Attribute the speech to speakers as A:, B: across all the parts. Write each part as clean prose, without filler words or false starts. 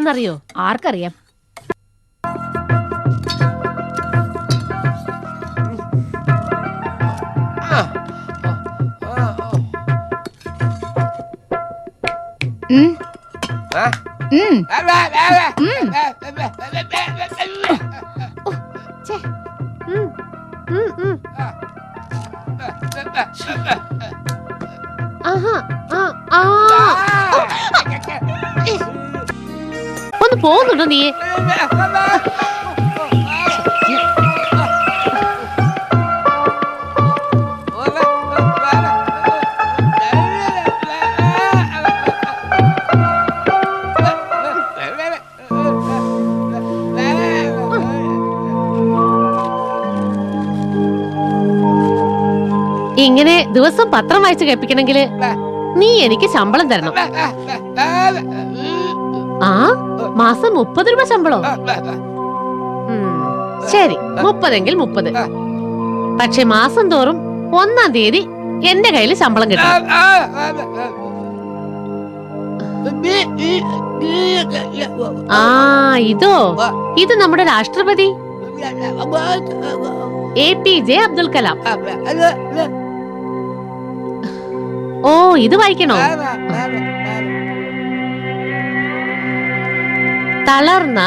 A: ആരാന്നറിയോ?
B: ആർക്കറിയാം?
A: ഒന്ന് പോകുന്നുണ്ടോ നീ? ഇങ്ങനെ ദിവസം പത്രം വായിച്ച് കേൾപ്പിക്കണമെങ്കിൽ നീ എനിക്ക് ശമ്പളം തരണം. ആ, മാസം 30 രൂപ ശമ്പളോ? ശരി, 30 എങ്കിൽ 30. പക്ഷെ മാസം തോറും 1-ാം തീയതി എന്റെ കയ്യിൽ ശമ്പളം കിട്ടും. ആ, ഇത് നമ്മുടെ രാഷ്ട്രപതി APJ അബ്ദുൽ കലാം. ഓ, ഇത് വായിക്കണോ? തളർന്ന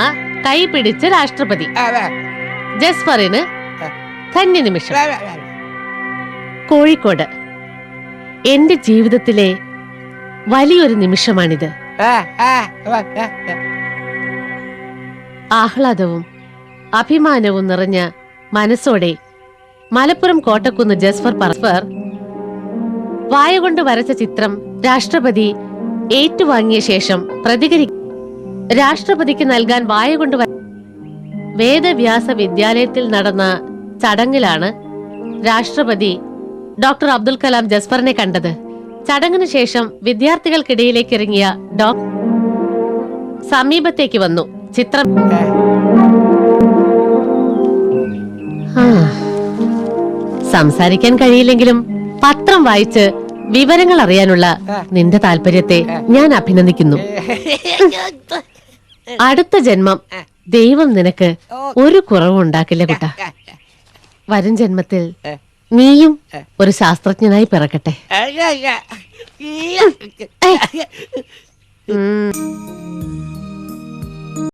A: കൈ പിടിച്ച രാഷ്ട്രപതി ജസ്ഫറിന് ധന്യ നിമിഷം. കോഴിക്കോട്. എന്റെ ജീവിതത്തിലെ വലിയൊരു നിമിഷമാണിത്. ആഹ്ലാദവും അഭിമാനവും നിറഞ്ഞ മനസ്സോടെ മലപ്പുറം കോട്ടക്കുന്ന് ജസ്ഫർ പർഫർ വായ കൊണ്ട് വരച്ച ചിത്രം രാഷ്ട്രപതി ഏറ്റുവാങ്ങിയ ശേഷം രാഷ്ട്രപതിക്ക് നൽകാൻ വായ കൊണ്ട് വേദവ്യാസ വിദ്യാലയത്തിൽ നടന്ന ചടങ്ങിലാണ് രാഷ്ട്രപതി ഡോക്ടർ അബ്ദുൽ കലാം ജസ്ഫറിനെ കണ്ടത്. ചടങ്ങിന് ശേഷം വിദ്യാർത്ഥികൾക്കിടയിലേക്ക് ഇറങ്ങിയ സമീപത്തേക്ക് വന്നു. ചിത്രം സംസാരിക്കാൻ കഴിയില്ലെങ്കിലും പത്രം വായിച്ച് വിവരങ്ങൾ അറിയാനുള്ള നിന്റെ താല്പര്യത്തെ ഞാൻ അഭിനന്ദിക്കുന്നു. അടുത്ത ജന്മം ദൈവം നിനക്ക് ഒരു കുറവും ഉണ്ടാക്കില്ല കുട്ടാ. വരും ജന്മത്തിൽ നീയും ഒരു ശാസ്ത്രജ്ഞനായി പിറക്കട്ടെ.